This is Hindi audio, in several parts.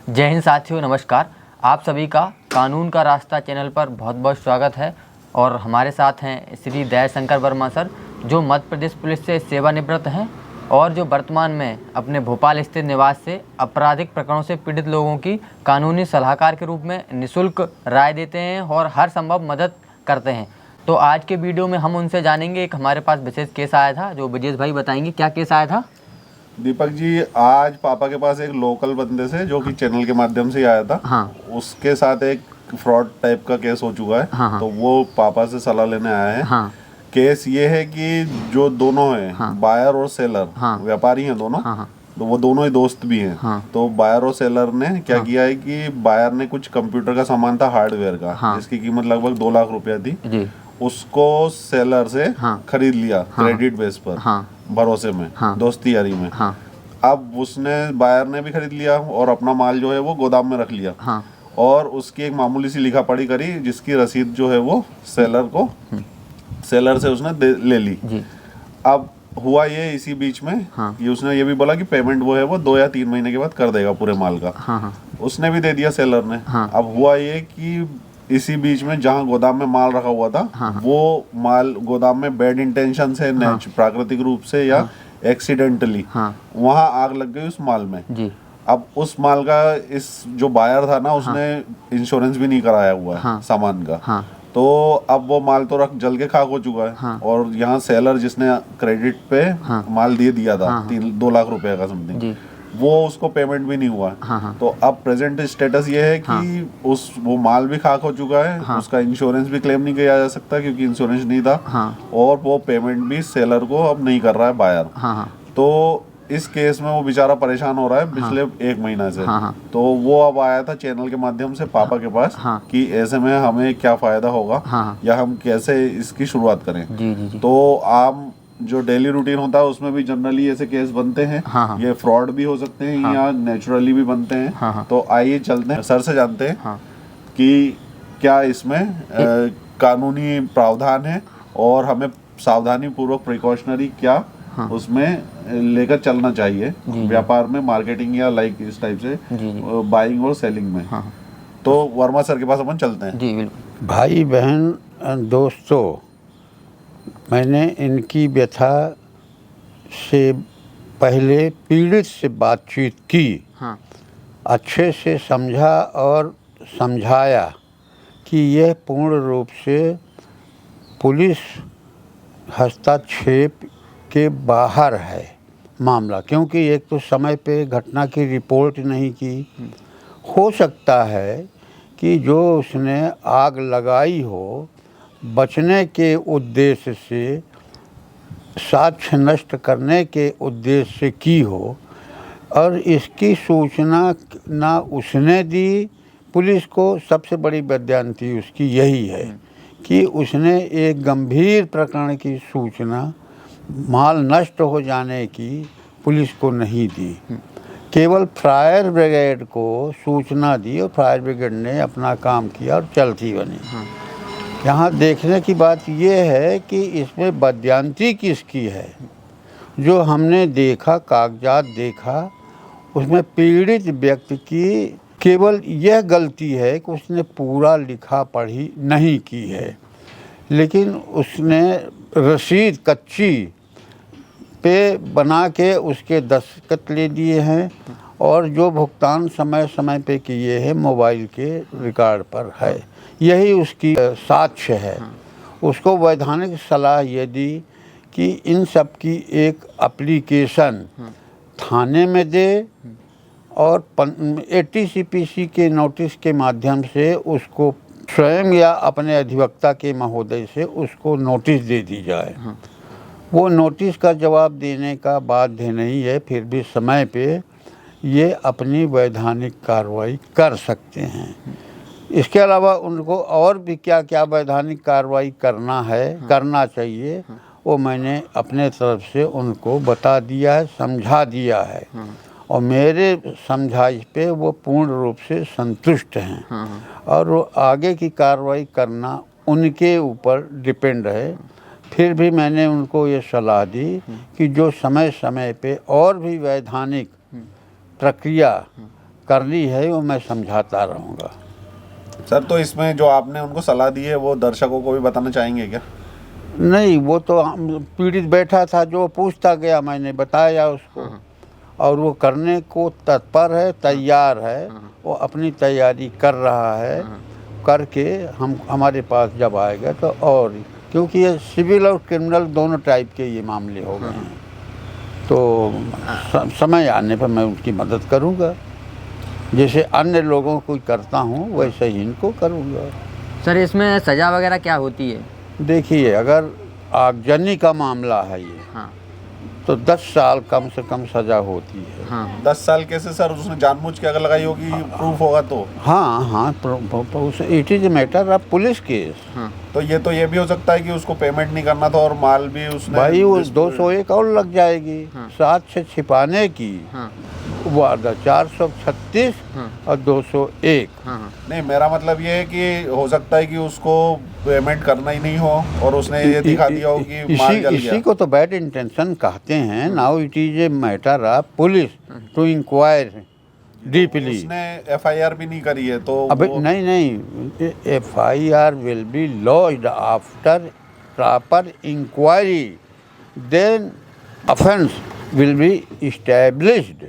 जय हिंद साथियों, नमस्कार। आप सभी का कानून का रास्ता चैनल पर बहुत बहुत स्वागत है। और हमारे साथ हैं श्री दयाशंकर वर्मा सर, जो मध्य प्रदेश पुलिस से सेवानिवृत्त हैं और जो वर्तमान में अपने भोपाल स्थित निवास से आपराधिक प्रकरणों से पीड़ित लोगों की कानूनी सलाहकार के रूप में निःशुल्क राय देते हैं और हर संभव मदद करते हैं। तो आज के वीडियो में हम उनसे जानेंगे, एक हमारे पास विशेष केस आया था जो ब्रजेश भाई बताएंगे। क्या केस आया था? दीपक जी, आज पापा के पास एक लोकल बंदे से, जो कि चैनल के माध्यम से ही आया था, उसके साथ एक फ्रॉड टाइप का केस हो चुका है। तो वो पापा से सलाह लेने आया है। केस ये है कि जो दोनों हैं, बायर और सेलर, व्यापारी हैं दोनों। तो वो दोनों ही दोस्त भी हैं। तो बायर और सेलर ने क्या किया है कि बायर ने कुछ कंप्यूटर का सामान था, हार्डवेयर का, जिसकी कीमत लगभग 2 लाख रुपया थी। उसको सेलर से खरीद लिया क्रेडिट बेस पर, भरोसे में, दोस्ती यारी में। अब उसने, बायर ने भी खरीद लिया और अपना माल जो है वो गोदाम में रख लिया। और उसकी एक मामूली सी लिखा पढ़ी करी, जिसकी रसीद जो है वो सेलर से उसने ले ली। अब हुआ ये इसी बीच में कि उसने ये भी बोला कि पेमेंट वो है वो 2 या 3 महीने के बाद कर देगा पूरे माल का। उसने भी दे दिया सेलर ने। अब हुआ ये कि इसी बीच में जहाँ गोदाम में माल रखा हुआ था, वो माल गोदाम में बैड इंटेंशन से, प्राकृतिक रूप से या एक्सीडेंटली वहाँ आग लग गई उस माल में। अब उस माल का इस जो बायर था ना, उसने इंश्योरेंस भी नहीं कराया हुआ है सामान का। तो अब वो माल तो जल के खाक हो चुका है। और यहाँ सेलर जिसने क्रेडिट पे माल दिया था 2 लाख रुपए का समथिंग, वो उसको पेमेंट भी नहीं हुआ। तो अब प्रेजेंट स्टेटस ये है कि वो माल भी खाक हो चुका है। उसका इंश्योरेंस भी क्लेम नहीं किया जा सकता क्योंकि इंश्योरेंस नहीं था। और वो पेमेंट भी सेलर को अब नहीं कर रहा है बायर। तो इस केस में वो बेचारा परेशान हो रहा है पिछले 1 महीना से। तो वो अब आया था चैनल के माध्यम से पापा के पास कि ऐसे में हमें क्या फायदा होगा या हम कैसे इसकी शुरुआत करें। तो आम जो डेली रूटीन होता है उसमें भी जनरली ऐसे केस बनते हैं। ये फ्रॉड भी हो सकते हैं या नेचुरली भी बनते हैं। तो आइए चलते हैं, सर से जानते हैं कि क्या इसमें कानूनी प्रावधान है और हमें सावधानी पूर्वक प्रिकॉशनरी क्या उसमें लेकर चलना चाहिए व्यापार में, मार्केटिंग या लाइक इस टाइप से बाइंग और सेलिंग में। तो वर्मा सर के पास अपन चलते हैं। जी बिल्कुल। भाई बहन दोस्तों, मैंने इनकी व्यथा से पहले पीड़ित से बातचीत की, अच्छे से समझा और समझाया कि यह पूर्ण रूप से पुलिस हस्तक्षेप के बाहर है मामला, क्योंकि एक तो समय पे घटना की रिपोर्ट नहीं की। हो सकता है कि जो उसने आग लगाई हो बचने के उद्देश्य से, साक्ष्य नष्ट करने के उद्देश्य से की हो, और इसकी सूचना ना उसने दी पुलिस को। सबसे बड़ी वैद्यांती उसकी यही है कि उसने एक गंभीर प्रकरण की सूचना, माल नष्ट हो जाने की, पुलिस को नहीं दी, केवल फायर ब्रिगेड को सूचना दी और फायर ब्रिगेड ने अपना काम किया और चलती बनी। यहाँ देखने की बात यह है कि इसमें वैद्यांती किसकी है। जो हमने देखा, कागजात देखा, उसमें पीड़ित व्यक्ति की केवल यह गलती है कि उसने पूरा लिखा पढ़ी नहीं की है, लेकिन उसने रसीद कच्ची पे बना के उसके दस्तखत ले दिए हैं और जो भुगतान समय समय पे किए हैं मोबाइल के रिकॉर्ड पर है। यही उसकी साक्ष्य है। उसको वैधानिक सलाह ये दी कि इन सब की एक एप्लीकेशन थाने में दे और ATCPC के नोटिस के माध्यम से उसको स्वयं या अपने अधिवक्ता के महोदय से उसको नोटिस दे दी जाए। वो नोटिस का जवाब देने का बाध्य नहीं है, फिर भी समय पे ये अपनी वैधानिक कार्रवाई कर सकते हैं। इसके अलावा उनको और भी क्या क्या वैधानिक कार्रवाई करना चाहिए, वो मैंने अपने तरफ से उनको बता दिया है, समझा दिया है। और मेरे समझाइश पे वो पूर्ण रूप से संतुष्ट हैं। और वो आगे की कार्रवाई करना उनके ऊपर डिपेंड है। फिर भी मैंने उनको ये सलाह दी कि जो समय समय पे और भी वैधानिक प्रक्रिया करनी है वो मैं समझाता रहूँगा। सर तो इसमें जो आपने उनको सलाह दी है वो दर्शकों को भी बताना चाहेंगे क्या? नहीं, वो तो पीड़ित बैठा था जो पूछता गया, मैंने बताया उसको, और वो करने को तत्पर है, तैयार है, वो अपनी तैयारी कर रहा है, करके हमारे पास जब आएगा तो, और क्योंकि ये सिविल और क्रिमिनल दोनों टाइप के ये मामले हो गए हैं, तो समय आने पर मैं उनकी मदद करूंगा, जैसे अन्य लोगों को करता हूं वैसे ही इनको करूंगा। सर इसमें सज़ा वगैरह क्या होती है? देखिए, अगर आगजनी का मामला है ये, हाँ तो 10 साल कम से कम सज़ा होती है। हाँ 10 साल कैसे सर? उसने जानबूझ के अगर लगाई होगी, प्रूफ होगा तो? हाँ हाँ, it is a matter of police case. हाँ तो ये भी हो सकता है कि उसको पेमेंट नहीं करना था और माल भी उसने भाई वो 201 और लग जाएगी, साथ से छिपाने की हाँ वारदात 436 और 201। हाँ नहीं, मेरा मतलब ये है कि हो सकता है कि उसको पेमेंट करना ही नहीं हो और उसने ये दिखा दिया हो कि माल जल गया। इसी को तो बैड इंटेंशन कहते हैं। Now it is a matter of police to inquire deeply. उसने एफआईआर भी नहीं करी है तो अबे नहीं, FIR will be lodged after proper inquiry, then offence will be established.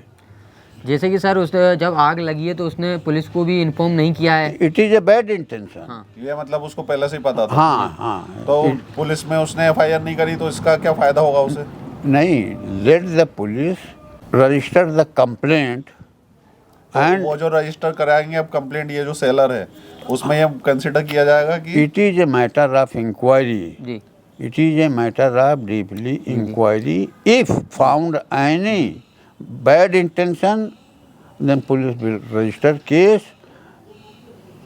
जैसे कि सर उसने जब आग लगी है तो उसने पुलिस को भी इन्फॉर्म नहीं किया है। It is a bad intention. हाँ। ये मतलब उसको पहले से ही पता था। हाँ हाँ। तो पुलिस में उसने एफआईआर नहीं करी तो इसका क्या फायदा होगा उसे? नहीं, late the police register the complaint तो वो जो रजिस्टर कराएंगे अब कंप्लेंट, ये जो सेलर है उसमें ये कंसिडर किया जाएगा कि it is a matter of inquiry. जी It is a matter of deeply inquiry. If found any bad intention, then police will register case.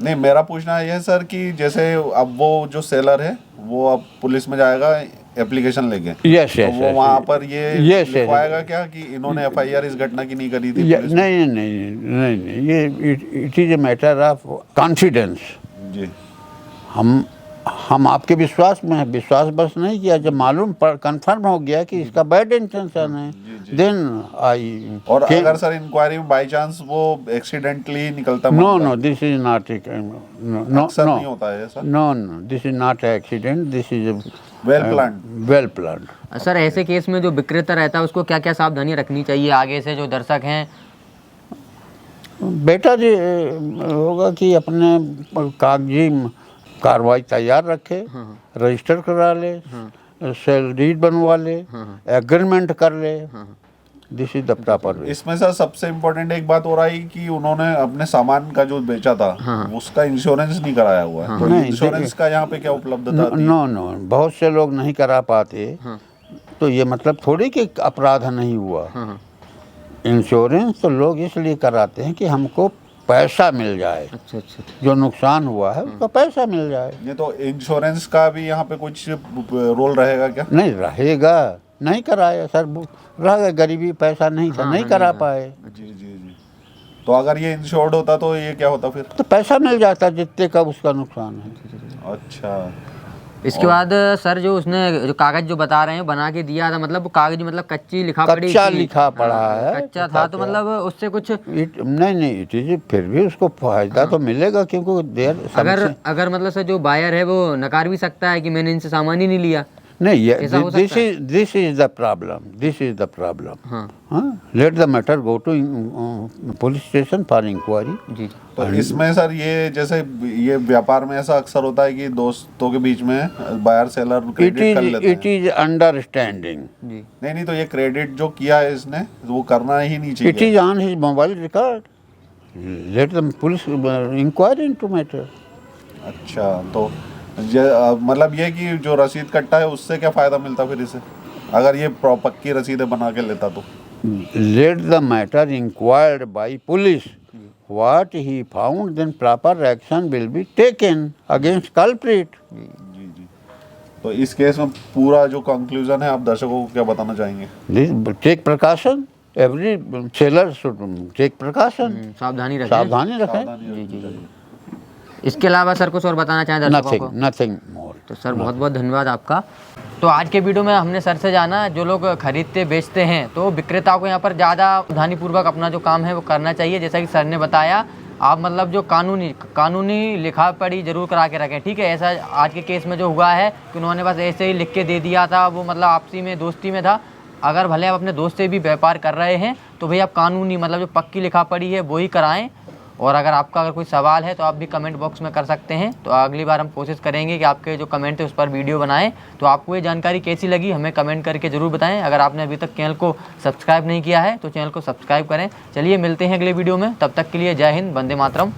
नहीं, मेरा पूछना यह है सर कि जैसे अब वो जो सेलर है वो अब पुलिस में जाएगा एप्लीकेशन लेके, Yes, तो yes, वो yes, वहाँ yes. पर ये Yes, yes. लिखवाएगा क्या कि इन्होंने एफआईआर इस घटना की नहीं करी थी? Yeah, पुलिस में? नहीं नहीं नहीं नहीं, ये it is a matter of confidence. जी हम आपके विश्वास में है, विश्वास बस नहीं किया, जब मालूम पर कंफर्म हो गया कि इसका बैड इंटेंशन है, देन आई। और अगर सर इंक्वायरी में बाय चांस वो एक्सीडेंटली निकलता no, this is not, no अक्सर नहीं होता है ऐसा? No, this is not accident, this is well planned. Sir ऐसे केस में जो विक्रेता रहता है उसको क्या क्या सावधानियां रखनी चाहिए आगे से, जो दर्शक हैं? बेटर होगा कि अपने कागजी कार्रवाई तैयार रखे, रजिस्टर करा ले, सेल डीड बनवा ले, एग्रीमेंट कर ले, this is the proper way. इसमें सर सबसे इम्पोर्टेंट एक बात हो रहा है कि उन्होंने अपने सामान का जो बेचा था उसका इंश्योरेंस नहीं कराया हुआ है, तो नहीं, इंश्योरेंस का यहाँ पे क्या उपलब्धता थी? नो, बहुत से लोग नहीं करा पाते, तो ये मतलब थोड़ी कि अपराध नहीं हुआ। इंश्योरेंस तो लोग इसलिए कराते हैं कि हमको पैसा मिल जाए, अच्छा, जो नुकसान हुआ है उसका पैसा मिल जाए। ये तो इंश्योरेंस का भी यहाँ पे कुछ रोल रहेगा क्या? नहीं रहेगा, नहीं कराया सर, रह गए, गरीबी, पैसा नहीं था, नहीं करा पाए। जी। तो अगर ये इंश्योर्ड होता तो ये क्या होता फिर? तो पैसा मिल जाता जितने का उसका नुकसान है। अच्छा। इसके बाद सर जो उसने जो कागज जो बता रहे हैं बना के दिया था, मतलब वो कागज मतलब कच्ची लिखा पड़ी कच्चा थी? लिखा पड़ा है, कच्चा था, तो मतलब उससे कुछ नहीं, इट इज, फिर भी उसको फायदा तो मिलेगा, क्योंकि देर अगर मतलब सर जो बायर है वो नकार भी सकता है कि मैंने इनसे सामान ही नहीं लिया। नहीं, ऐसा हो सकता है? This is the problem. हाँ, let the matter go to police station for inquiry. जी। तो इसमें सर ये जैसे ये व्यापार में ऐसा अक्सर होता है कि दोस्तों के बीच में बायर सेलर क्रेडिट कर लेते हैं। It is understanding. जी। नहीं, तो ये क्रेडिट जो किया है इसने वो करना ही नहीं चाहिए। It is on his mobile record, let the police inquiry into matter. अच्छा, तो मतलब ये कि जो रसीद कट्टा है उससे क्या फ़ायदा मिलता फिर इसे, अगर ये पक्की रसीदें बना के लेता तो? Let the matter inquired by police, what he found, then proper action will be taken against culprit. जी। तो इस केस में पूरा जो कंक्लूजन है आप दर्शकों को क्या बताना चाहेंगे? Take precaution, every seller should take precaution, सावधानी रखें। जी। इसके अलावा सर कुछ और बताना चाहें दर्शकों को? Nothing more. तो सर बहुत बहुत धन्यवाद आपका। तो आज के वीडियो में हमने सर से जाना जो लोग खरीदते बेचते हैं तो विक्रेताओं को यहाँ पर ज़्यादा सावधानीपूर्वक अपना जो काम है वो करना चाहिए। जैसा कि सर ने बताया, आप मतलब जो कानूनी लिखा पढ़ी जरूर करा के रखें, ठीक है। ऐसा आज के केस में जो हुआ है कि उन्होंने बस ऐसे ही लिख के दे दिया था, वो मतलब आपसी में दोस्ती में था। अगर भले आप अपने दोस्त से भी व्यापार कर रहे हैं तो भाई आप कानूनी मतलब जो पक्की लिखा पढ़ी है वो ही कराएं। और अगर आपका अगर कोई सवाल है तो आप भी कमेंट बॉक्स में कर सकते हैं। तो अगली बार हम कोशिश करेंगे कि आपके जो कमेंट है उस पर वीडियो बनाएं। तो आपको ये जानकारी कैसी लगी हमें कमेंट करके ज़रूर बताएं। अगर आपने अभी तक चैनल को सब्सक्राइब नहीं किया है तो चैनल को सब्सक्राइब करें। चलिए मिलते हैं अगले वीडियो में, तब तक के लिए जय हिंद, वंदे मातरम।